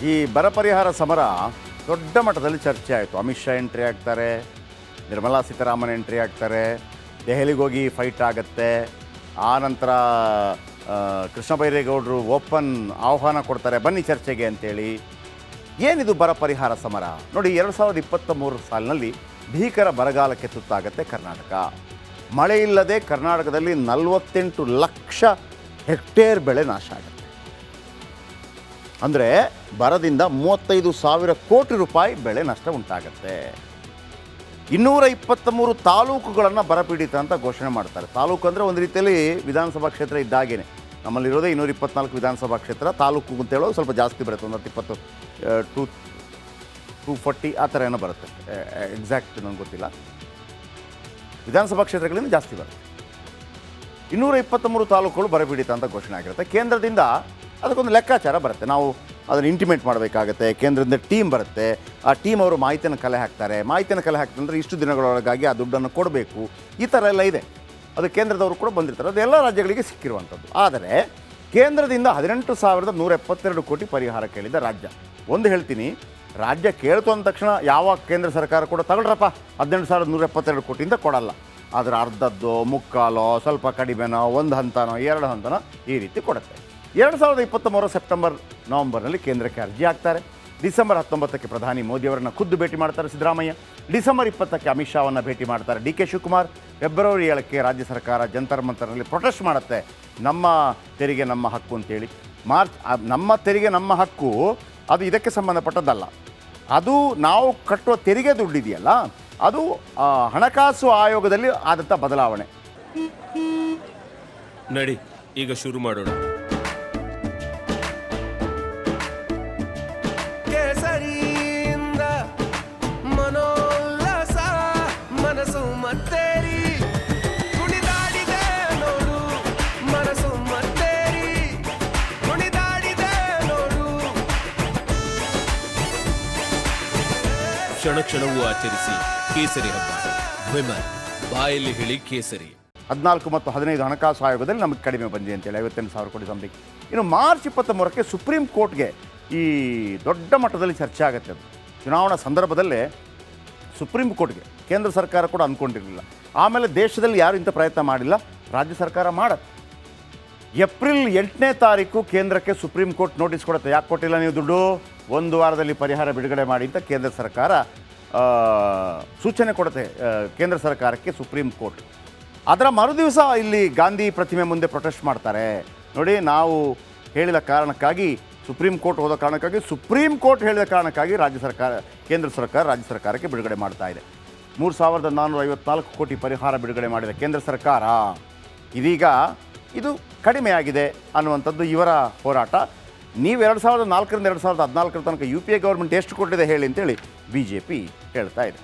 ಈ ಬರ ಪರಿಹಾರ ಸಮರ ದೊಡ್ಡ ಮಟ್ಟದಲ್ಲಿ ಚರ್ಚೆ ಆಯಿತು. ಅಮಿತ್ ಶಾ ಎಂಟ್ರಿ ಆಗ್ತಾರೆ, ನಿರ್ಮಲಾ ಸೀತಾರಾಮನ್ ಎಂಟ್ರಿ ಆಗ್ತಾರೆ, ದೆಹಲಿಗೆ ಹೋಗಿ ಫೈಟ್ ಆಗುತ್ತೆ. ಆ ನಂತರ ಕೃಷ್ಣ ಬೈರೇಗೌಡರು ಓಪನ್ ಆಹ್ವಾನ ಕೊಡ್ತಾರೆ, ಬನ್ನಿ ಚರ್ಚೆಗೆ ಅಂತೇಳಿ. ಏನಿದು ಬರ ಪರಿಹಾರ ಸಮರ? ನೋಡಿ, 2023 ಸಾಲಿನಲ್ಲಿ ಭೀಕರ ಬರಗಾಲಕ್ಕೆ ತುತ್ತಾಗುತ್ತೆ ಕರ್ನಾಟಕ. ಮಳೆ ಇಲ್ಲದೆ ಕರ್ನಾಟಕದಲ್ಲಿ 48 ಲಕ್ಷ ಹೆಕ್ಟೇರ್ ಬೆಳೆ ನಾಶ ಆಗುತ್ತೆ. ಅಂದರೆ ಬರದಿಂದ 35,000 ಕೋಟಿ ರೂಪಾಯಿ ಬೆಳೆ ನಷ್ಟ ಉಂಟಾಗುತ್ತೆ. 223 ತಾಲೂಕುಗಳನ್ನು ಬರಪೀಡಿತ ಅಂತ ಘೋಷಣೆ ಮಾಡ್ತಾರೆ. ತಾಲೂಕು ಅಂದರೆ ಒಂದು ರೀತಿಯಲ್ಲಿ ವಿಧಾನಸಭಾ ಕ್ಷೇತ್ರ ಇದ್ದಾಗೇನೆ. ನಮ್ಮಲ್ಲಿರೋದೇ 224 ವಿಧಾನಸಭಾ ಕ್ಷೇತ್ರ. ತಾಲೂಕು ಅಂತ ಹೇಳೋದು ಸ್ವಲ್ಪ ಜಾಸ್ತಿ ಬರುತ್ತೆ, 120 240 ಆ ಥರ ಏನೋ ಬರುತ್ತೆ. ಎಕ್ಸಾಕ್ಟ್ ನನಗೆ ಗೊತ್ತಿಲ್ಲ. ವಿಧಾನಸಭಾ ಕ್ಷೇತ್ರಗಳಿಂದ ಜಾಸ್ತಿ ಬರುತ್ತೆ. 223 ತಾಲೂಕುಗಳು ಬರಪೀಡಿತ ಅಂತ ಘೋಷಣೆ ಆಗಿರುತ್ತೆ. ಕೇಂದ್ರದಿಂದ ಅದಕ್ಕೊಂದು ಲೆಕ್ಕಾಚಾರ ಬರುತ್ತೆ. ನಾವು ಅದನ್ನು ಇಂಟಿಮೇಟ್ ಮಾಡಬೇಕಾಗತ್ತೆ. ಕೇಂದ್ರದಿಂದ ಟೀಮ್ ಬರುತ್ತೆ. ಆ ಟೀಮ್ ಅವರು ಮಾಹಿತಿಯನ್ನು ಕಲೆ ಹಾಕ್ತಾರೆ. ಮಾಹಿತಿಯನ್ನು ಕಲೆ ಹಾಕ್ತಂದ್ರೆ ಇಷ್ಟು ದಿನಗಳೊಳಗಾಗಿ ಆ ದುಡ್ಡನ್ನು ಕೊಡಬೇಕು. ಈ ಥರ ಎಲ್ಲ ಇದೆ. ಅದು ಕೇಂದ್ರದವರು ಕೂಡ ಬಂದಿರ್ತಾರೆ. ಅದು ಎಲ್ಲ ರಾಜ್ಯಗಳಿಗೆ ಸಿಕ್ಕಿರುವಂಥದ್ದು. ಆದರೆ ಕೇಂದ್ರದಿಂದ 18,172 ಕೋಟಿ ಪರಿಹಾರ ಕೇಳಿದ ರಾಜ್ಯ. ಒಂದು ಹೇಳ್ತೀನಿ, ರಾಜ್ಯ ಕೇಳ್ತು ಅಂದ ತಕ್ಷಣ ಯಾವ ಕೇಂದ್ರ ಸರ್ಕಾರ ಕೂಡ ತಗೊಳ್ರಪ್ಪ 18,172 ಕೋಟಿಯಿಂದ ಕೊಡಲ್ಲ. ಅದರ ಅರ್ಧದ್ದೋ ಮುಕ್ಕಾಲೋ ಸ್ವಲ್ಪ ಕಡಿಮೆನೋ ಒಂದು ಹಂತನೋ 2 ಹಂತನೋ ಈ ರೀತಿ ಕೊಡುತ್ತೆ. 2023 ಸೆಪ್ಟೆಂಬರ್ ನವೆಂಬರ್ನಲ್ಲಿ ಕೇಂದ್ರಕ್ಕೆ ಅರ್ಜಿ ಹಾಕ್ತಾರೆ. ಡಿಸೆಂಬರ್ 19ಕ್ಕೆ ಪ್ರಧಾನಿ ಮೋದಿಯವರನ್ನು ಖುದ್ದು ಭೇಟಿ ಮಾಡ್ತಾರೆ ಸಿದ್ದರಾಮಯ್ಯ. ಡಿಸೆಂಬರ್ 20ಕ್ಕೆ ಅಮಿತ್ ಶಾವನ್ನು ಭೇಟಿ ಮಾಡ್ತಾರೆ ಡಿ.ಕೆ. ಶಿವಕುಮಾರ್. ಫೆಬ್ರವರಿ 7ಕ್ಕೆ ರಾಜ್ಯ ಸರ್ಕಾರ ಜಂತರ್ ಮಂತರ್ನಲ್ಲಿ ಪ್ರೊಟೆಸ್ಟ್ ಮಾಡುತ್ತೆ, ನಮ್ಮ ತೆರಿಗೆ ನಮ್ಮ ಹಕ್ಕು ಅಂತೇಳಿ. ಮಾರ್ಚ್ ನಮ್ಮ ತೆರಿಗೆ ನಮ್ಮ ಹಕ್ಕು ಅದು ಇದಕ್ಕೆ ಸಂಬಂಧಪಟ್ಟದ್ದಲ್ಲ. ಅದು ನಾವು ಕಟ್ಟುವ ತೆರಿಗೆ ದುಡ್ಡಿದೆಯಲ್ಲ, ಅದು ಹಣಕಾಸು ಆಯೋಗದಲ್ಲಿ ಆದಂಥ ಬದಲಾವಣೆ. ನಡಿ ಈಗ ಶುರು ಮಾಡೋಣ. ಮನೋಲ್ಲಾಸ ಮನಸ್ಸು ಮತ್ತೇರಿ ಕುಣಿದಾಡಿದೆ ನೋಡು, ಮನಸ್ಸು ಮತ್ತೇರಿ ಕುಣಿದಾಡಿದೆ ನೋಡು. ಕ್ಷಣ ಕ್ಷಣವೂ ಆಚರಿಸಿ ಕೇಸರಿ ಹಬ್ಬ. ವಿಮಲ್ ಬಾಯಲ್ಲಿ ಹೇಳಿ ಕೇಸರಿ. 14 ಮತ್ತು 15 ಹಣಕಾಸು ಆಯೋಗದಲ್ಲಿ ನಮಗೆ ಕಡಿಮೆ ಬಂದಿದೆ ಅಂತೇಳಿ 58,000 ಕೋಟಿ ಸಮಥಿಂಗ್. ಇನ್ನು ಮಾರ್ಚ್ 23ಕ್ಕೆ ಸುಪ್ರೀಂ ಕೋರ್ಟ್ಗೆ ಈ ದೊಡ್ಡ ಮಟ್ಟದಲ್ಲಿ ಚರ್ಚೆ ಆಗುತ್ತೆ. ಅದು ಚುನಾವಣಾ ಸಂದರ್ಭದಲ್ಲೇ ಸುಪ್ರೀಂ ಕೋರ್ಟ್ಗೆ ಕೇಂದ್ರ ಸರ್ಕಾರ ಕೂಡ ಅಂದ್ಕೊಂಡಿರಲಿಲ್ಲ. ಆಮೇಲೆ ದೇಶದಲ್ಲಿ ಯಾರು ಇಂಥ ಪ್ರಯತ್ನ ಮಾಡಿಲ್ಲ, ರಾಜ್ಯ ಸರ್ಕಾರ ಮಾಡುತ್ತೆ. ಏಪ್ರಿಲ್ 8ನೇ ತಾರೀಕು ಕೇಂದ್ರಕ್ಕೆ ಸುಪ್ರೀಂ ಕೋರ್ಟ್ ನೋಟಿಸ್ ಕೊಡುತ್ತೆ. ಯಾಕೆ ಕೊಟ್ಟಿಲ್ಲ ನೀವು ದುಡ್ಡು, 1 ವಾರದಲ್ಲಿ ಪರಿಹಾರ ಬಿಡುಗಡೆ ಮಾಡಿ ಅಂತ ಕೇಂದ್ರ ಸರ್ಕಾರ ಸೂಚನೆ ಕೊಡುತ್ತೆ ಕೇಂದ್ರ ಸರ್ಕಾರಕ್ಕೆ ಸುಪ್ರೀಂ ಕೋರ್ಟ್. ಅದರ ಮರುದಿವಸ ಇಲ್ಲಿ ಗಾಂಧಿ ಪ್ರತಿಮೆ ಮುಂದೆ ಪ್ರೊಟೆಸ್ಟ್ ಮಾಡ್ತಾರೆ. ನೋಡಿ, ನಾವು ಹೇಳಿದ ಕಾರಣಕ್ಕಾಗಿ ಸುಪ್ರೀಂ ಕೋರ್ಟ್ ಹೋದ ಕಾರಣಕ್ಕಾಗಿ, ಸುಪ್ರೀಂ ಕೋರ್ಟ್ ಹೇಳಿದ ಕಾರಣಕ್ಕಾಗಿ ಕೇಂದ್ರ ಸರ್ಕಾರ ರಾಜ್ಯ ಸರ್ಕಾರಕ್ಕೆ ಬಿಡುಗಡೆ ಮಾಡ್ತಾ ಇದೆ. 3,454 ಕೋಟಿ ಪರಿಹಾರ ಬಿಡುಗಡೆ ಮಾಡಿದೆ ಕೇಂದ್ರ ಸರ್ಕಾರ. ಇದೀಗ ಇದು ಕಡಿಮೆಯಾಗಿದೆ ಅನ್ನುವಂಥದ್ದು ಇವರ ಹೋರಾಟ. ನೀವು 2004ರಿಂದ 2014 ತನಕ UPA ಗೌರ್ಮೆಂಟ್ ಎಷ್ಟು ಕೊಟ್ಟಿದೆ ಹೇಳಿ ಅಂತೇಳಿ BJP ಹೇಳ್ತಾ ಇದೆ.